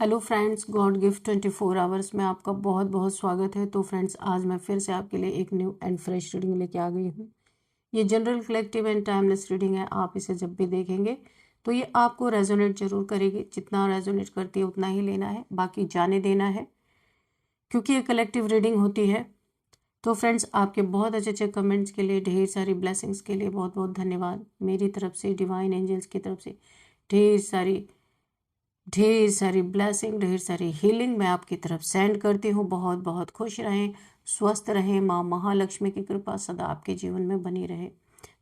Hello friends, God gift 24 hours में आपका बहुत बहुत स्वागत है। तो फ्रेंड्स, आज मैं फिर से आपके लिए एक न्यू एंड फ्रेश रीडिंग लेके आ गई हूँ। ये general, collective and timeless reading है। आप इसे जब भी देखेंगे तो ये आपको रेजोनेट जरूर करेगी। जितना रेजोनेट करती है उतना ही लेना है, बाकी जाने देना है, क्योंकि ये कलेक्टिव रीडिंग होती है। तो फ्रेंड्स, आपके बहुत अच्छे अच्छे कमेंट्स के लिए, ढेर सारी ब्लेसिंग्स के लिए बहुत बहुत धन्यवाद। मेरी तरफ से, डिवाइन एंजल्स की तरफ से ढेर सारी ब्लेसिंग, ढेर सारी हीलिंग मैं आपकी तरफ सेंड करती हूँ। बहुत बहुत खुश रहें, स्वस्थ रहें। माँ महालक्ष्मी की कृपा सदा आपके जीवन में बनी रहे।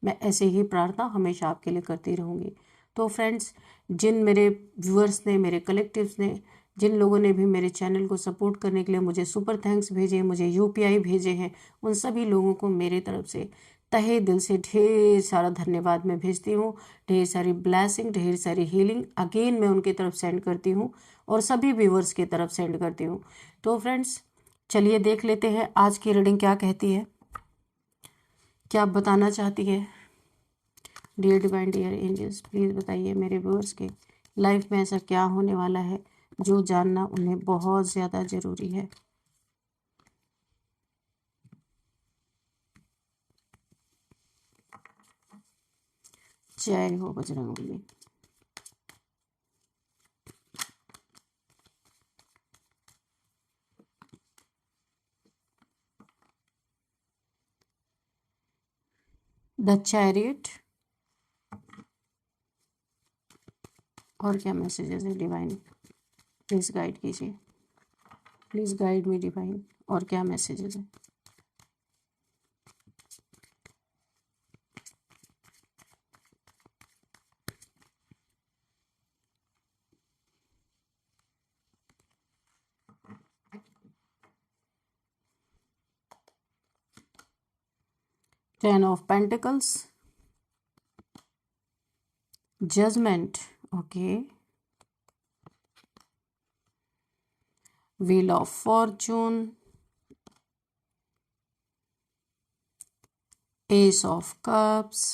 मैं ऐसे ही प्रार्थना हमेशा आपके लिए करती रहूँगी। तो फ्रेंड्स, जिन मेरे व्यूअर्स ने, मेरे कलेक्टिव्स ने, जिन लोगों ने भी मेरे चैनल को सपोर्ट करने के लिए मुझे सुपर थैंक्स भेजे, मुझे यूपीआई भेजे हैं, उन सभी लोगों को मेरे तरफ से तहे दिल से ढेर सारा धन्यवाद मैं भेजती हूँ। ढेर सारी ब्लेसिंग, ढेर सारी हीलिंग अगेन मैं उनकी तरफ सेंड करती हूँ और सभी व्यूवर्स की तरफ सेंड करती हूँ। तो फ्रेंड्स, चलिए देख लेते हैं आज की रीडिंग क्या कहती है, क्या बताना चाहती है। Dear divine, dear angels, please बताइए मेरे व्यूअर्स के लाइफ में ऐसा क्या होने वाला है जो जानना उन्हें बहुत ज़्यादा ज़रूरी है। जय हो बजरंगबली। द चैरियट, और क्या मैसेजेस है डिवाइन, प्लीज़ गाइड कीजिए। प्लीज़ गाइड मी डिवाइन, और क्या मैसेजेस है। Ten of pentacles, judgement, okay, wheel of fortune, ace of cups,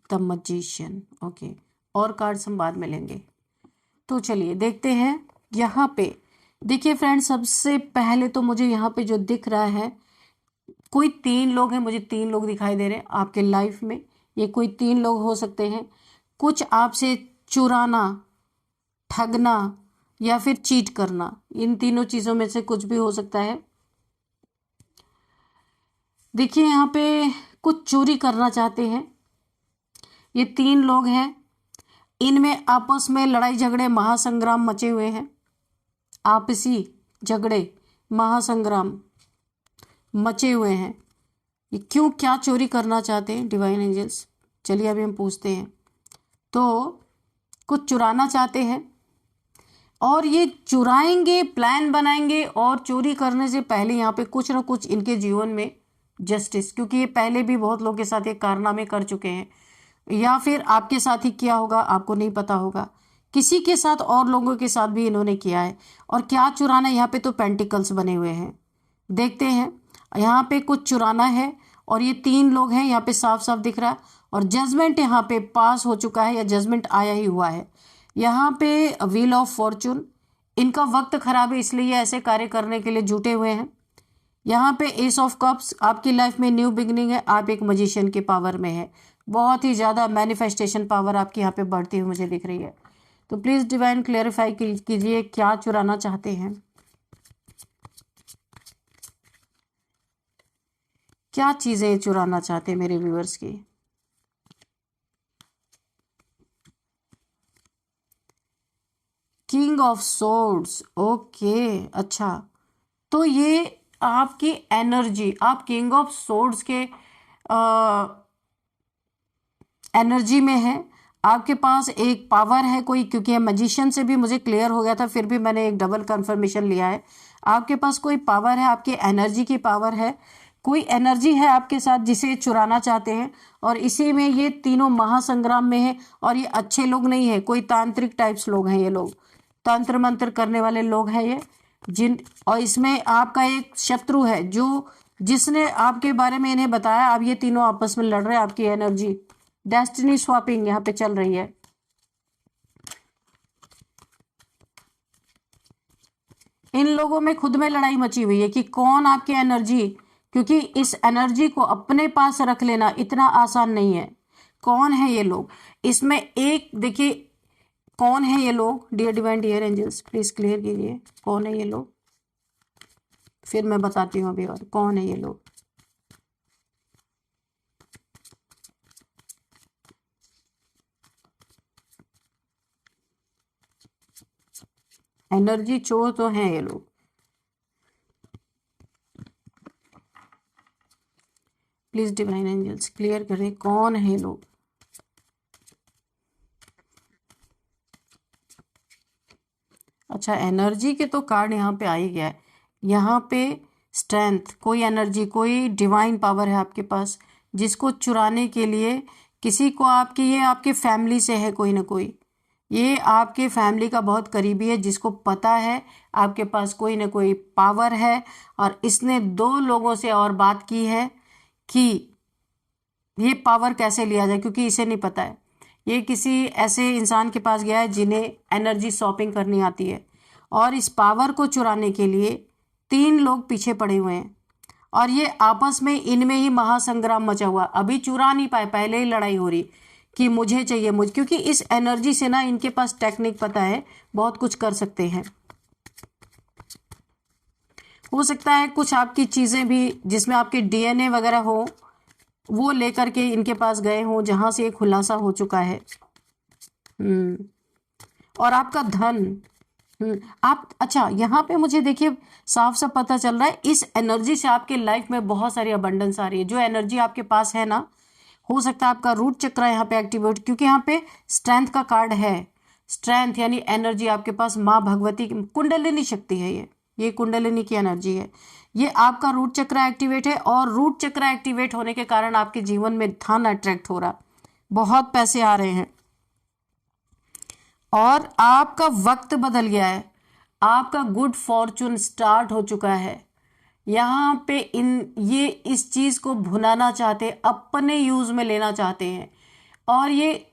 the magician, okay. और कार्ड्स हम बाद में लेंगे। तो चलिए देखते हैं। यहाँ पे देखिए फ्रेंड्स, सबसे पहले तो मुझे यहाँ पे जो दिख रहा है, कोई 3 लोग हैं। मुझे 3 लोग दिखाई दे रहे हैं आपके लाइफ में। ये कोई 3 लोग हो सकते हैं। कुछ आपसे चुराना, ठगना या फिर चीट करना, इन तीनों चीज़ों में से कुछ भी हो सकता है। देखिए यहाँ पे कुछ चोरी करना चाहते हैं ये 3 लोग हैं। इनमें आपस में लड़ाई झगड़े, महासंग्राम मचे हुए हैं। आपसी झगड़े, महासंग्राम मचे हुए हैं। ये क्यों, क्या चोरी करना चाहते हैं डिवाइन एंजल्स, चलिए अभी हम पूछते हैं। तो कुछ चुराना चाहते हैं और ये चुराएंगे, प्लान बनाएंगे, और चोरी करने से पहले यहाँ पे कुछ ना कुछ इनके जीवन में जस्टिस, क्योंकि ये पहले भी बहुत लोगों के साथ ये कारनामे कर चुके हैं, या फिर आपके साथ ही किया होगा, आपको नहीं पता होगा। किसी के साथ और लोगों के साथ भी इन्होंने किया है। और क्या चुराना, यहाँ पे तो पेंटिकल्स बने हुए हैं। देखते हैं, यहाँ पे कुछ चुराना है और ये 3 लोग हैं, यहाँ पे साफ साफ दिख रहा है। और जजमेंट यहाँ पे पास हो चुका है या जजमेंट आया ही हुआ है। यहाँ पे व्हील ऑफ फॉर्चून, इनका वक्त खराब है इसलिए ये ऐसे कार्य करने के लिए जुटे हुए हैं। यहाँ पे एस ऑफ कप्स, आपकी लाइफ में न्यू बिगनिंग है। आप एक मजिशियन के पावर में है। बहुत ही ज़्यादा मैनिफेस्टेशन पावर आपकी यहाँ पे बढ़ती हुई मुझे दिख रही है। तो प्लीज़ डिवाइन क्लेरिफाई कीजिए, क्या चुराना चाहते हैं, क्या चीज़ें चुराना चाहते हैं मेरे व्यूअर्स की। किंग ऑफ सोर्ड्स, ओके, अच्छा। तो ये आपकी एनर्जी, आप किंग ऑफ सोर्ड्स के एनर्जी में है। आपके पास एक पावर है कोई, क्योंकि मैजिशियन से भी मुझे क्लियर हो गया था, फिर भी मैंने एक डबल कंफर्मेशन लिया है। आपके पास कोई पावर है, आपकी एनर्जी की पावर है। कोई एनर्जी है आपके साथ जिसे चुराना चाहते हैं, और इसी में ये तीनों महासंग्राम में है। और ये अच्छे लोग नहीं है, कोई तांत्रिक टाइप्स लोग हैं ये लोग, तंत्र मंत्र करने वाले लोग हैं ये जिन। और इसमें आपका एक शत्रु है जो, जिसने आपके बारे में इन्हें बताया। अब ये तीनों आपस में लड़ रहे हैं। आपकी एनर्जी, डेस्टिनी स्वैपिंग यहाँ पे चल रही है। इन लोगों में खुद में लड़ाई मची हुई है कि कौन आपकी एनर्जी, क्योंकि इस एनर्जी को अपने पास रख लेना इतना आसान नहीं है। कौन है ये लोग? इसमें एक देखिए कौन है ये लोग। Dear divine dear angels please clear कीजिए कौन है ये लोग, फिर मैं बताती हूँ अभी और कौन है ये लोग। एनर्जी चोर तो हैं ये लोग। प्लीज डिवाइन एंजल्स क्लियर करें कौन है लोग। अच्छा, एनर्जी के तो कार्ड यहाँ पे आ ही गया है। यहाँ पे स्ट्रेंथ, कोई एनर्जी, कोई डिवाइन पावर है आपके पास, जिसको चुराने के लिए किसी को आपकी, ये आपके फैमिली से है कोई ना कोई, ये आपके फैमिली का बहुत करीबी है, जिसको पता है आपके पास कोई ना कोई पावर है, और इसने 2 लोगों से और बात की है कि ये पावर कैसे लिया जाए, क्योंकि इसे नहीं पता है। ये किसी ऐसे इंसान के पास गया है जिन्हें एनर्जी शॉपिंग करनी आती है, और इस पावर को चुराने के लिए 3 लोग पीछे पड़े हुए हैं, और ये आपस में इनमें ही महासंग्राम मचा हुआ। अभी चुरा नहीं पाए, पहले ही लड़ाई हो रही कि मुझे चाहिए मुझे, क्योंकि इस एनर्जी से ना इनके पास टेक्निक पता है, बहुत कुछ कर सकते हैं। हो सकता है कुछ आपकी चीजें भी जिसमें आपके डीएनए वगैरह हो वो लेकर के इनके पास गए हों, जहां से ये खुलासा हो चुका है। और आपका धन, आप, अच्छा यहाँ पे मुझे देखिए साफ साफ पता चल रहा है इस एनर्जी से आपके लाइफ में बहुत सारी अबंडेंस आ रही है। जो एनर्जी आपके पास है ना, हो सकता है आपका रूट चक्र यहाँ पे एक्टिवेट, क्योंकि यहाँ पे स्ट्रेंथ का कार्ड है। स्ट्रेंथ यानी एनर्जी आपके पास माँ भगवती की कुंडलिनी शक्ति है, ये कुंडलिनी की एनर्जी है। ये आपका रूट चक्र एक्टिवेट है, और रूट चक्र एक्टिवेट होने के कारण आपके जीवन में धन अट्रैक्ट हो रहा, बहुत पैसे आ रहे हैं, और आपका वक्त बदल गया है। आपका गुड फॉर्चून स्टार्ट हो चुका है। यहाँ पे ये इस चीज को भुनाना चाहते, अपने यूज में लेना चाहते हैं, और ये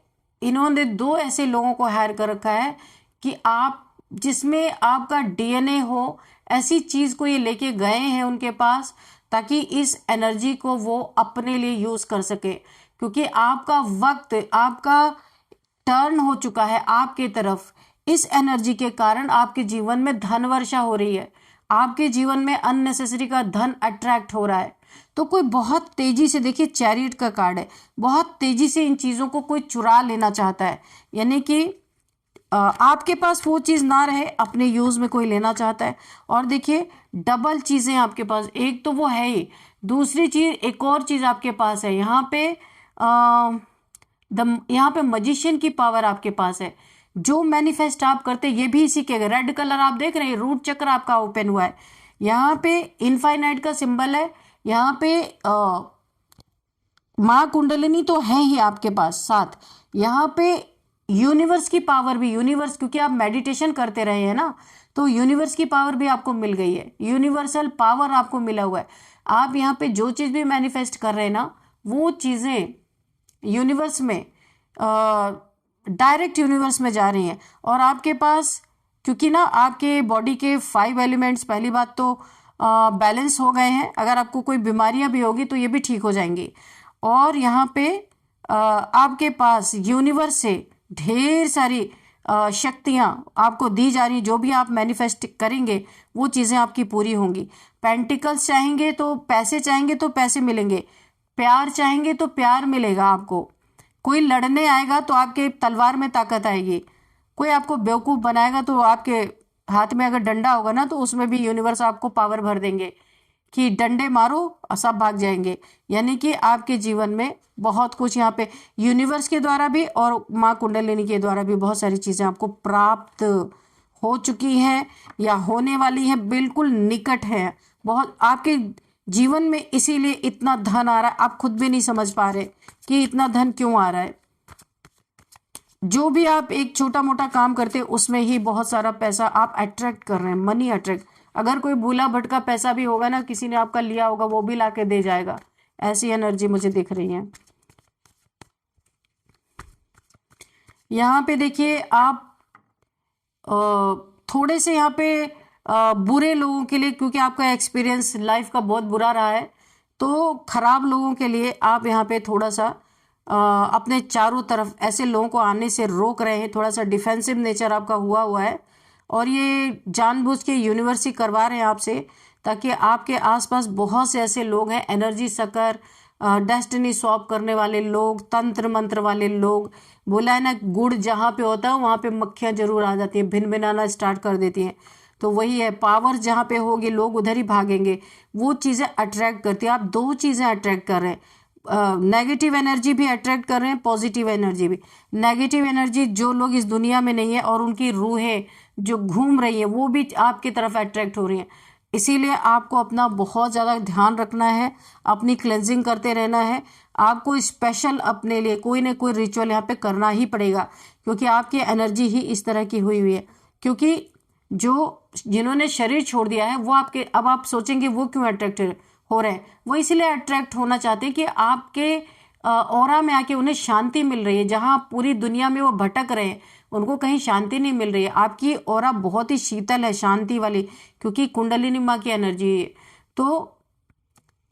इन्होंने 2 ऐसे लोगों को हायर कर रखा है कि आप, जिसमें आपका डीएनए हो, ऐसी चीज को ये लेके गए हैं उनके पास, ताकि इस एनर्जी को वो अपने लिए यूज कर सके, क्योंकि आपका वक्त, आपका टर्न हो चुका है आपके तरफ। इस एनर्जी के कारण आपके जीवन में धन वर्षा हो रही है, आपके जीवन में अननेसेसरी का धन अट्रैक्ट हो रहा है। तो कोई बहुत तेजी से, देखिए चैरियट का कार्ड है, बहुत तेजी से इन चीजों को कोई चुरा लेना चाहता है, यानी कि आपके पास वो चीज ना रहे, अपने यूज में कोई लेना चाहता है। और देखिए डबल चीजें आपके पास, एक तो वो है ही, दूसरी चीज एक और चीज आपके पास है। यहाँ पे यहाँ पे मजिशियन की पावर आपके पास है। जो मैनिफेस्ट आप करते ये भी इसी के, रेड कलर आप देख रहे हैं, रूट चक्र आपका ओपन हुआ है। यहाँ पे इनफाइनाइट का सिंबल है। यहाँ पे माँ कुंडलिनी तो है ही आपके पास साथ, यहाँ पे यूनिवर्स की पावर भी, यूनिवर्स, क्योंकि आप मेडिटेशन करते रहे हैं ना, तो यूनिवर्स की पावर भी आपको मिल गई है, यूनिवर्सल पावर आपको मिला हुआ है। आप यहाँ पे जो चीज भी मैनिफेस्ट कर रहे हैं ना, वो चीजें यूनिवर्स में, डायरेक्ट यूनिवर्स में जा रही हैं। और आपके पास, क्योंकि ना आपके बॉडी के 5 एलिमेंट्स पहली बात तो बैलेंस हो गए हैं, अगर आपको कोई बीमारियां भी होगी तो ये भी ठीक हो जाएंगी। और यहाँ पे आपके पास यूनिवर्स से ढेर सारी शक्तियां आपको दी जा रही, जो भी आप मैनिफेस्ट करेंगे वो चीजें आपकी पूरी होंगी। पेंटिकल्स चाहेंगे तो पैसे, चाहेंगे तो पैसे मिलेंगे, प्यार चाहेंगे तो प्यार मिलेगा आपको, कोई लड़ने आएगा तो आपके तलवार में ताकत आएगी, कोई आपको बेवकूफ बनाएगा तो आपके हाथ में अगर डंडा होगा ना, तो उसमें भी यूनिवर्स आपको पावर भर देंगे कि डंडे मारो और सब भाग जाएंगे। यानी कि आपके जीवन में बहुत कुछ यहाँ पे यूनिवर्स के द्वारा भी और माँ कुंडलिनी के द्वारा भी बहुत सारी चीजें आपको प्राप्त हो चुकी हैं या होने वाली हैं, बिल्कुल निकट है बहुत आपके जीवन में। इसीलिए इतना धन आ रहा है, आप खुद भी नहीं समझ पा रहे कि इतना धन क्यों आ रहा है। जो भी आप एक छोटा मोटा काम करते हैं उसमें ही बहुत सारा पैसा आप अट्रैक्ट कर रहे हैं, मनी अट्रैक्ट। अगर कोई भूला भटका पैसा भी होगा ना, किसी ने आपका लिया होगा, वो भी लाके दे जाएगा, ऐसी एनर्जी मुझे दिख रही है। यहाँ पे देखिए आप थोड़े से यहाँ पे बुरे लोगों के लिए, क्योंकि आपका एक्सपीरियंस लाइफ का बहुत बुरा रहा है, तो खराब लोगों के लिए आप यहाँ पे थोड़ा सा अपने चारों तरफ ऐसे लोगों को आने से रोक रहे हैं। थोड़ा सा डिफेंसिव नेचर आपका हुआ है, और ये जानबूझ के यूनिवर्स ही करवा रहे हैं आपसे, ताकि आपके आसपास बहुत से ऐसे लोग हैं, एनर्जी सकर, डेस्टिनी स्वैप करने वाले लोग, तंत्र मंत्र वाले लोग। बोला है ना, गुड़ जहाँ पे होता है वहाँ पे मक्खियाँ जरूर आ जाती हैं, भिन भिनाना स्टार्ट कर देती हैं। तो वही है, पावर जहाँ पे होगी लोग उधर ही भागेंगे, वो चीज़ें अट्रैक्ट करती है। आप दो चीज़ें अट्रैक्ट कर रहे हैं, नेगेटिव एनर्जी भी अट्रैक्ट कर रहे हैं, पॉजिटिव एनर्जी भी। नेगेटिव एनर्जी जो लोग इस दुनिया में नहीं है और उनकी रूहें जो घूम रही है वो भी आपकी तरफ अट्रैक्ट हो रही हैं। इसीलिए आपको अपना बहुत ज़्यादा ध्यान रखना है, अपनी क्लेंजिंग करते रहना है। आपको स्पेशल अपने लिए कोई ना कोई रिचुअल यहाँ पे करना ही पड़ेगा, क्योंकि आपकी एनर्जी ही इस तरह की हुई है। क्योंकि जिन्होंने शरीर छोड़ दिया है वो आपके, अब आप सोचेंगे वो क्यों अट्रैक्ट हो रहे हैं, वो इसलिए अट्रैक्ट होना चाहते हैं कि आपके ऑरा में आके उन्हें शांति मिल रही है। जहां पूरी दुनिया में वो भटक रहे हैं उनको कहीं शांति नहीं मिल रही है। आपकी ऑरा बहुत ही शीतल है, शांति वाली, क्योंकि कुंडलिनी माँ की एनर्जी है। तो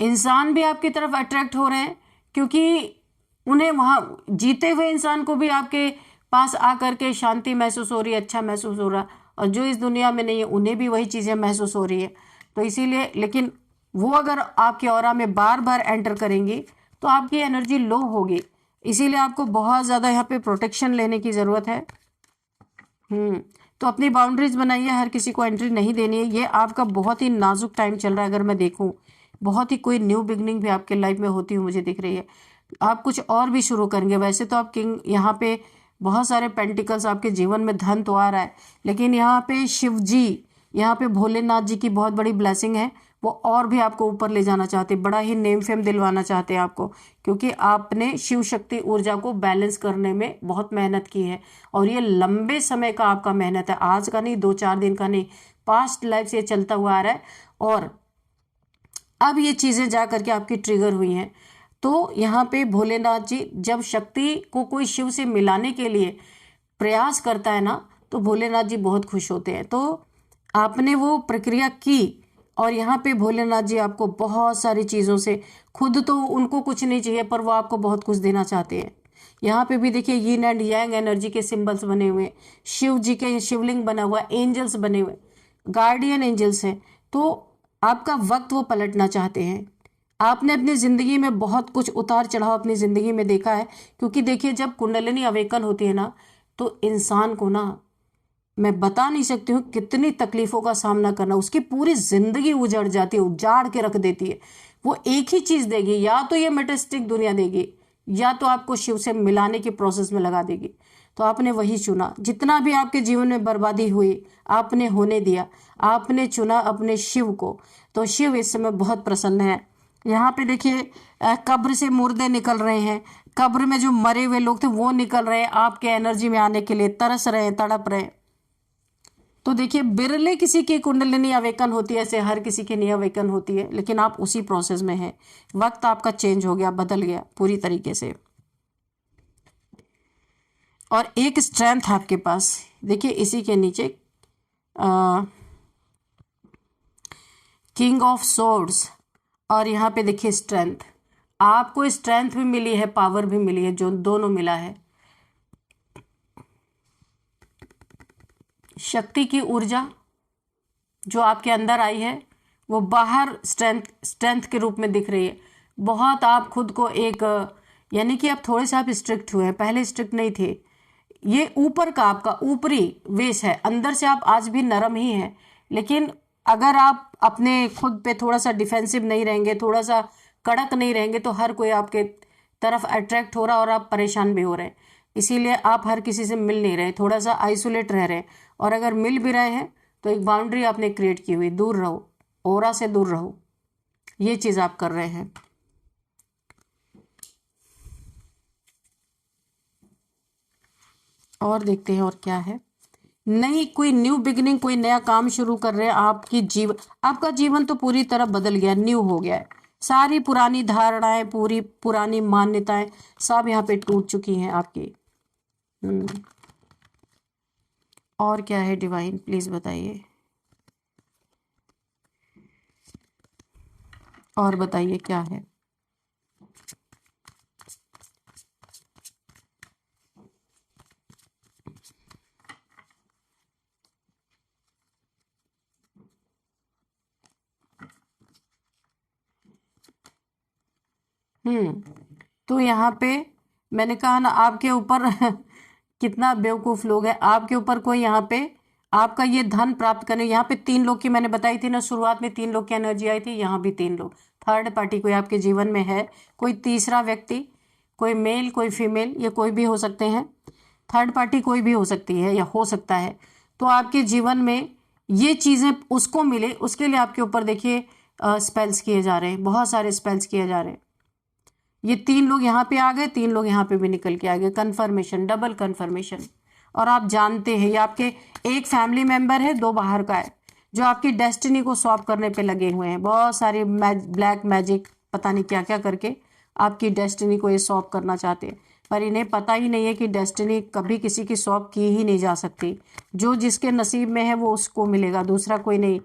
इंसान भी आपकी तरफ अट्रैक्ट हो रहे हैं, क्योंकि उन्हें वहां जीते हुए इंसान को भी आपके पास आकर के शांति महसूस हो रही है, अच्छा महसूस हो रहा है, और जो इस दुनिया में नहीं है उन्हें भी वही चीज़ें महसूस हो रही है। तो इसीलिए, लेकिन वो अगर आपके ऑरा में बार बार एंटर करेंगी तो आपकी एनर्जी लो होगी। इसीलिए आपको बहुत ज़्यादा यहाँ पे प्रोटेक्शन लेने की ज़रूरत है। तो अपनी बाउंड्रीज बनाइए, हर किसी को एंट्री नहीं देनी है। ये आपका बहुत ही नाजुक टाइम चल रहा है। अगर मैं देखूं, बहुत ही कोई न्यू बिगनिंग भी आपके लाइफ में होती हुई मुझे दिख रही है। आप कुछ और भी शुरू करेंगे। वैसे तो आप किंग, यहाँ पे बहुत सारे पेंटिकल्स, आपके जीवन में धन तो आ रहा है, लेकिन यहाँ पे शिव जी, यहाँ पे भोलेनाथ जी की बहुत बड़ी ब्लेसिंग है। वो और भी आपको ऊपर ले जाना चाहते हैं, बड़ा ही नेम फेम दिलवाना चाहते हैं आपको, क्योंकि आपने शिव शक्ति ऊर्जा को बैलेंस करने में बहुत मेहनत की है। और ये लंबे समय का आपका मेहनत है, आज का नहीं, 2-4 दिन का नहीं, पास्ट लाइफ से चलता हुआ आ रहा है। और अब ये चीज़ें जा करके आपकी ट्रिगर हुई हैं। तो यहाँ पे भोलेनाथ जी, जब शक्ति को कोई शिव से मिलाने के लिए प्रयास करता है ना, तो भोलेनाथ जी बहुत खुश होते हैं। तो आपने वो प्रक्रिया की, और यहाँ पे भोलेनाथ जी आपको बहुत सारी चीज़ों से, खुद तो उनको कुछ नहीं चाहिए पर वो आपको बहुत कुछ देना चाहते हैं। यहाँ पे भी देखिए, यीन एंड यांग एनर्जी के सिंबल्स बने हुए, शिव जी के शिवलिंग बना हुआ, एंजल्स बने हुए, गार्डियन एंजल्स हैं। तो आपका वक्त वो पलटना चाहते हैं। आपने अपनी ज़िंदगी में बहुत कुछ उतार चढ़ाव अपनी ज़िंदगी में देखा है, क्योंकि देखिए, जब कुंडलिनी अवेकन होती है ना, तो इंसान को ना, मैं बता नहीं सकती हूँ कितनी तकलीफों का सामना करना, उसकी पूरी जिंदगी उजड़ जाती है, उजाड़ के रख देती है। वो एक ही चीज देगी, या तो ये मेटेस्टिक दुनिया देगी, या तो आपको शिव से मिलाने के प्रोसेस में लगा देगी। तो आपने वही चुना। जितना भी आपके जीवन में बर्बादी हुई आपने होने दिया, आपने चुना अपने शिव को। तो शिव इस समय बहुत प्रसन्न है। यहाँ पे देखिए, कब्र से मुर्दे निकल रहे हैं, कब्र में जो मरे हुए लोग थे वो निकल रहे हैं, आपके एनर्जी में आने के लिए तरस रहे हैं, तड़प रहे हैं। तो देखिए, बिरले किसी की कुंडलिनी अवेकन होती है, ऐसे हर किसी की नहीं अवेकन होती है, लेकिन आप उसी प्रोसेस में हैं। वक्त आपका चेंज हो गया, बदल गया पूरी तरीके से। और एक स्ट्रेंथ आपके पास, देखिए इसी के नीचे किंग ऑफ सोर्ड्स, और यहाँ पे देखिए स्ट्रेंथ। आपको स्ट्रेंथ भी मिली है, पावर भी मिली है, जो दोनों मिला है। शक्ति की ऊर्जा जो आपके अंदर आई है वो बाहर स्ट्रेंथ के रूप में दिख रही है। बहुत आप खुद को एक, यानी कि आप थोड़े से आप स्ट्रिक्ट हुए हैं, पहले स्ट्रिक्ट नहीं थे। ये ऊपर का आपका ऊपरी वेश है, अंदर से आप आज भी नरम ही हैं। लेकिन अगर आप अपने खुद पे थोड़ा सा डिफेंसिव नहीं रहेंगे, थोड़ा सा कड़क नहीं रहेंगे, तो हर कोई आपके तरफ अट्रैक्ट हो रहा और आप परेशान भी हो रहे हैं। इसीलिए आप हर किसी से मिल नहीं रहे, थोड़ा सा आइसोलेट रह रहे हैं। और अगर मिल भी रहे हैं तो एक बाउंड्री आपने क्रिएट की हुई, दूर रहो, ओरा से दूर रहो, ये चीज आप कर रहे हैं। और देखते हैं और क्या है। नई कोई न्यू बिगिनिंग, कोई नया काम शुरू कर रहे हैं। आपका जीवन तो पूरी तरह बदल गया, न्यू हो गया है। सारी पुरानी धारणाएं, पूरी पुरानी मान्यताएं सब यहाँ पे टूट चुकी हैं आपकी। और क्या है डिवाइन, प्लीज बताइए। और बताइए क्या है। तो यहाँ पे मैंने कहा ना आपके ऊपर कितना बेवकूफ लोग हैं। आपके ऊपर कोई यहाँ पे आपका ये धन प्राप्त करने, यहाँ पे 3 लोग की मैंने बताई थी ना शुरुआत में, 3 लोग की एनर्जी आई थी। यहाँ भी 3 लोग, थर्ड पार्टी कोई आपके जीवन में है, कोई तीसरा व्यक्ति, कोई मेल कोई फीमेल, ये कोई भी हो सकते हैं। थर्ड पार्टी कोई भी हो सकती है या हो सकता है। तो आपके जीवन में ये चीजें उसको मिले, उसके लिए आपके ऊपर देखिए स्पेल्स किए जा रहे हैं, बहुत सारे स्पेल्स किए जा रहे हैं। ये 3 लोग यहाँ पे आ गए, 3 लोग यहाँ पे भी निकल के आ गए, कन्फर्मेशन, डबल कन्फर्मेशन। और आप जानते हैं ये आपके एक फैमिली मेंबर है, 2 बाहर का है, जो आपकी डेस्टिनी को सॉल्व करने पे लगे हुए हैं। बहुत सारे ब्लैक मैजिक पता नहीं क्या क्या करके आपकी डेस्टिनी को ये सॉल्व करना चाहते हैं, पर इन्हें पता ही नहीं है कि डेस्टिनी कभी किसी की सॉल्व की ही नहीं जा सकती। जो जिसके नसीब में है वो उसको मिलेगा, दूसरा कोई नहीं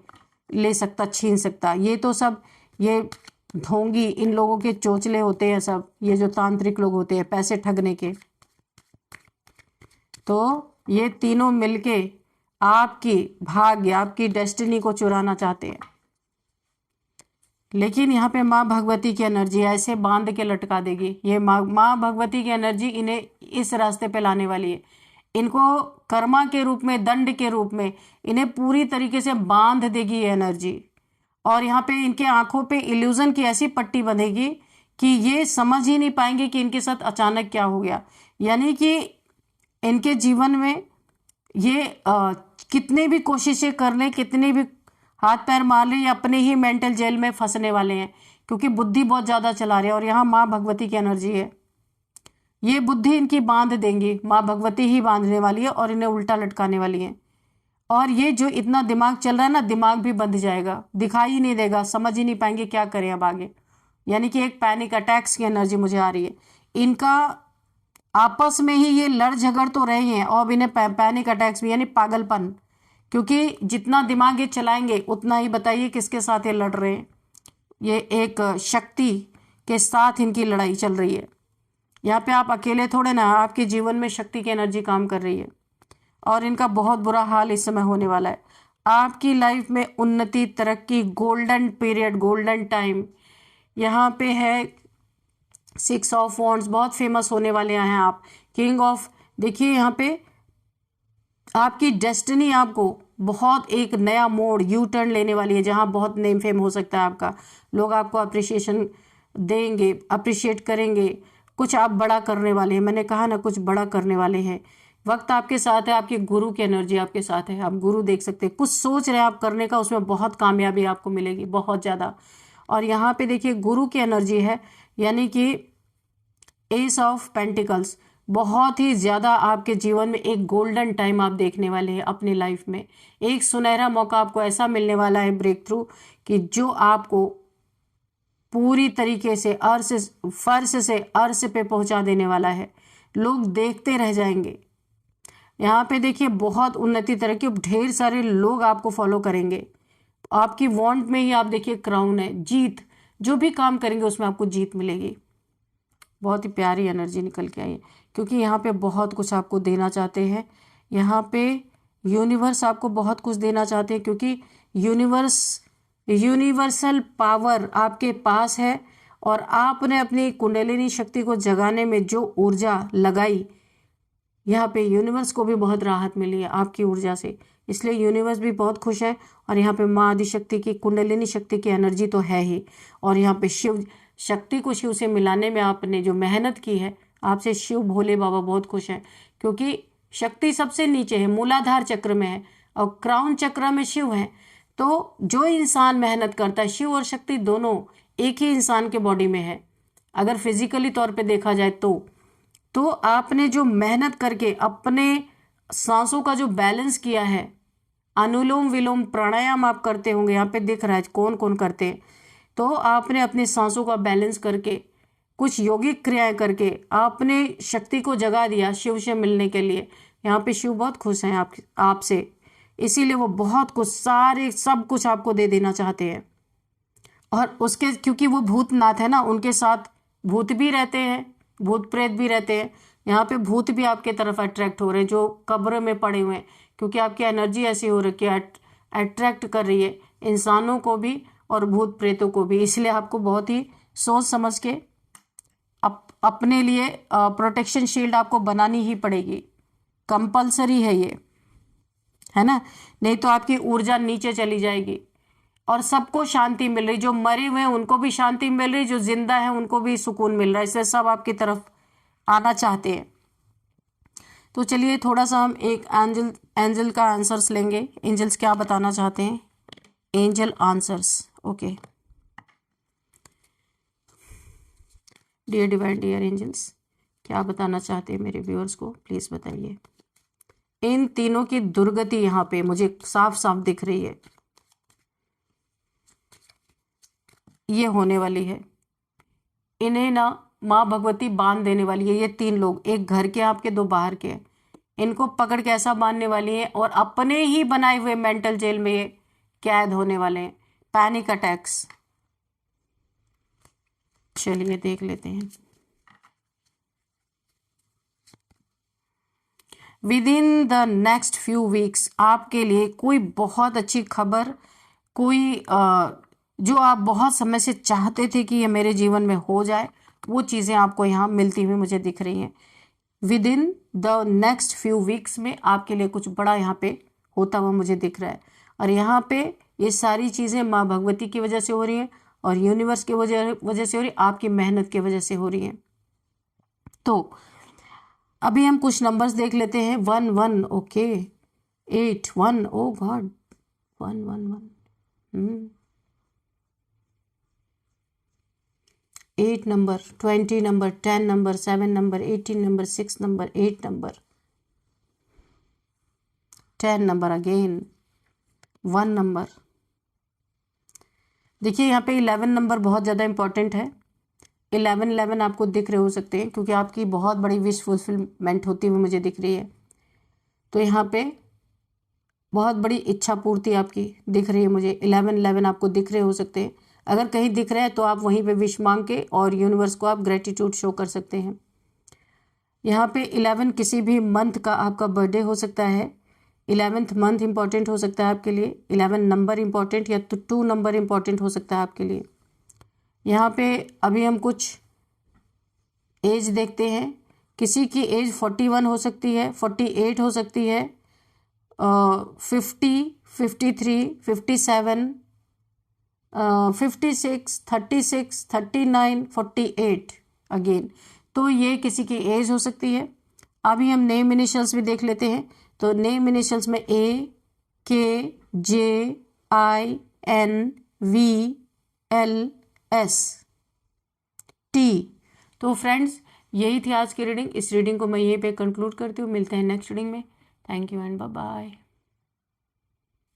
ले सकता, छीन सकता। ये तो सब ये ढोंगी इन लोगों के चोचले होते हैं सब, ये जो तांत्रिक लोग होते हैं पैसे ठगने के। तो ये तीनों मिलके आपकी भाग्य, आपकी डेस्टिनी को चुराना चाहते हैं। लेकिन यहाँ पे माँ भगवती की एनर्जी ऐसे बांध के लटका देगी। ये माँ भगवती की एनर्जी इन्हें इस रास्ते पे लाने वाली है। इनको कर्मा के रूप में, दंड के रूप में इन्हें पूरी तरीके से बांध देगी ये एनर्जी। और यहाँ पे इनके आंखों पे इल्यूजन की ऐसी पट्टी बंधेगी कि ये समझ ही नहीं पाएंगे कि इनके साथ अचानक क्या हो गया। यानी कि इनके जीवन में ये कितने भी कोशिशें कर लें, कितने भी हाथ पैर मार लें, अपने ही मेंटल जेल में फंसने वाले हैं, क्योंकि बुद्धि बहुत ज़्यादा चला रहे हैं। और यहाँ माँ भगवती की एनर्जी है, ये बुद्धि इनकी बांध देंगी, माँ भगवती ही बांधने वाली है और इन्हें उल्टा लटकाने वाली है। और ये जो इतना दिमाग चल रहा है ना, दिमाग भी बंद जाएगा, दिखाई ही नहीं देगा, समझ ही नहीं पाएंगे क्या करें अब आगे। यानी कि एक पैनिक अटैक्स की एनर्जी मुझे आ रही है। इनका आपस में ही ये लड़ झगड़ तो रहे हैं और अब इन्हें पैनिक अटैक्स भी, यानी पागलपन, क्योंकि जितना दिमाग ये चलाएंगे उतना ही बताइए किसके साथ ये लड़ रहे हैं। ये एक शक्ति के साथ इनकी लड़ाई चल रही है। यहाँ पे आप अकेले थोड़े ना, आपके जीवन में शक्ति की एनर्जी काम कर रही है और इनका बहुत बुरा हाल इस समय होने वाला है। आपकी लाइफ में उन्नति, तरक्की, गोल्डन पीरियड, गोल्डन टाइम यहाँ पे है। 6 ऑफ वॉन्ड्स, बहुत फेमस होने वाले हैं आप। किंग ऑफ, देखिए यहाँ पे आपकी डेस्टिनी आपको बहुत एक नया मोड़, यू टर्न लेने वाली है, जहाँ बहुत नेम फेम हो सकता है आपका। लोग आपको अप्रिशिएशन देंगे, अप्रिशिएट करेंगे, कुछ आप बड़ा करने वाले हैं। मैंने कहा ना, कुछ बड़ा करने वाले हैं। वक्त आपके साथ है, आपके गुरु की एनर्जी आपके साथ है। आप गुरु देख सकते हैं, कुछ सोच रहे हैं आप करने का, उसमें बहुत कामयाबी आपको मिलेगी, बहुत ज़्यादा। और यहाँ पे देखिए गुरु की एनर्जी है, यानी कि एस ऑफ पेंटिकल्स। बहुत ही ज़्यादा आपके जीवन में एक गोल्डन टाइम आप देखने वाले हैं अपनी लाइफ में। एक सुनहरा मौका आपको ऐसा मिलने वाला है, ब्रेक थ्रू, कि जो आपको पूरी तरीके से फर्श से अर्श पे पहुंचा देने वाला है। लोग देखते रह जाएंगे। यहाँ पे देखिए बहुत उन्नति, तरक्की, ढेर सारे लोग आपको फॉलो करेंगे। आपकी वांट में ही आप देखिए क्राउन है, जीत, जो भी काम करेंगे उसमें आपको जीत मिलेगी। बहुत ही प्यारी एनर्जी निकल के आई है, क्योंकि यहाँ पे बहुत कुछ आपको देना चाहते हैं। यहाँ पे यूनिवर्स आपको बहुत कुछ देना चाहते हैं, क्योंकि यूनिवर्सल पावर आपके पास है और आपने अपनी कुंडलिनी शक्ति को जगाने में जो ऊर्जा लगाई, यहाँ पे यूनिवर्स को भी बहुत राहत मिली है आपकी ऊर्जा से। इसलिए यूनिवर्स भी बहुत खुश है। और यहाँ पे माँ आदिशक्ति की, कुंडलिनी शक्ति की एनर्जी तो है ही। और यहाँ पे शिव शक्ति को शिव से मिलाने में आपने जो मेहनत की है, आपसे शिव भोले बाबा बहुत खुश हैं, क्योंकि शक्ति सबसे नीचे है, मूलाधार चक्र में है और क्राउन चक्र में शिव है। तो जो इंसान मेहनत करता है, शिव और शक्ति दोनों एक ही इंसान के बॉडी में है अगर फिजिकली तौर पे देखा जाए तो आपने जो मेहनत करके अपने सांसों का जो बैलेंस किया है, अनुलोम विलोम प्राणायाम आप करते होंगे, यहाँ पे दिख रहा है कौन कौन करते हैं। तो आपने अपने सांसों का बैलेंस करके, कुछ यौगिक क्रियाएं करके आपने शक्ति को जगा दिया शिव से मिलने के लिए। यहाँ पे शिव बहुत खुश हैं आपसे, इसीलिए वो बहुत कुछ, सब कुछ आपको दे देना चाहते हैं। और उसके क्योंकि वो भूतनाथ है ना, उनके साथ भूत भी रहते हैं, भूत प्रेत भी रहते हैं। यहाँ पे भूत भी आपके तरफ अट्रैक्ट हो रहे हैं जो कब्र में पड़े हुए हैं, क्योंकि आपकी एनर्जी ऐसी हो रही है, अट्रैक्ट कर रही है इंसानों को भी और भूत प्रेतों को भी। इसलिए आपको बहुत ही सोच समझ के अपने लिए प्रोटेक्शन शील्ड आपको बनानी ही पड़ेगी, कंपलसरी है ये, है ना, नहीं तो आपकी ऊर्जा नीचे चली जाएगी। और सबको शांति मिल रही, जो मरे हुए हैं उनको भी शांति मिल रही, जो जिंदा है उनको भी सुकून मिल रहा है, इसलिए सब आपकी तरफ आना चाहते हैं। तो चलिए थोड़ा सा हम एक एंजल का आंसर्स लेंगे, एंजल्स क्या बताना चाहते हैं, angel answers. Okay, dear divine dear angels, क्या बताना चाहते हैं मेरे व्यूअर्स को, प्लीज बताइए। इन तीनों की दुर्गति यहाँ पे मुझे साफ साफ दिख रही है, ये होने वाली है। इन्हें ना माँ भगवती बांध देने वाली है। ये तीन लोग, एक घर के आपके, दो बाहर के, इनको पकड़ के ऐसा बांधने वाली है और अपने ही बनाए हुए मेंटल जेल में ये कैद होने वाले हैं। पैनिक अटैक्स, चलिए देख लेते हैं। With in the next few weeks आपके लिए कोई बहुत अच्छी खबर, कोई जो आप बहुत समय से चाहते थे कि ये मेरे जीवन में हो जाए, वो चीज़ें आपको यहाँ मिलती हुई मुझे दिख रही हैं। With in the next few weeks में आपके लिए कुछ बड़ा यहाँ पे होता हुआ मुझे दिख रहा है। और यहाँ पे ये सारी चीज़ें माँ भगवती की वजह से हो रही हैं और यूनिवर्स की वजह से हो रही है, आपकी मेहनत की वजह से हो रही हैं। तो अभी हम कुछ नंबर्स देख लेते हैं। 1 1, okay, 8 1, oh god, 1 1 1, 8 number, 20 number, 10 number, 7 number, 18 number, 6 number, 8 number, 10 number again, 1 number. देखिए यहाँ पे 11 नंबर बहुत ज़्यादा इंपॉर्टेंट है। 11 आपको दिख रहे हो सकते हैं क्योंकि आपकी बहुत बड़ी विश फुलफिलमेंट होती हुई मुझे दिख रही है। तो यहाँ पे बहुत बड़ी इच्छा पूर्ति आपकी दिख रही है मुझे। 11 आपको दिख रहे हो सकते हैं। अगर कहीं दिख रहा है तो आप वहीं पे विश मांग के और यूनिवर्स को आप ग्रेटिट्यूड शो कर सकते हैं। यहाँ पे 11 किसी भी मंथ का आपका बर्थडे हो सकता है। 11th मंथ इंपॉर्टेंट हो सकता है आपके लिए। 11 नंबर इंपॉर्टेंट या तो 2 नंबर इंपॉर्टेंट हो सकता है आपके लिए। यहाँ पे अभी हम कुछ एज देखते हैं। किसी की एज 41 हो सकती है, 48 हो सकती है, 50, 53, 57, 56, 36, 39, 48 अगेन। तो ये किसी की एज हो सकती है। अभी हम नेम इनिशियल्स भी देख लेते हैं। तो नेम इनिशियल्स में AK, JINVLS T। तो फ्रेंड्स यही थी आज की रीडिंग। इस रीडिंग को मैं यहीं पे कंक्लूड करती हूँ। मिलते हैं नेक्स्ट रीडिंग में। Thank you and bye bye.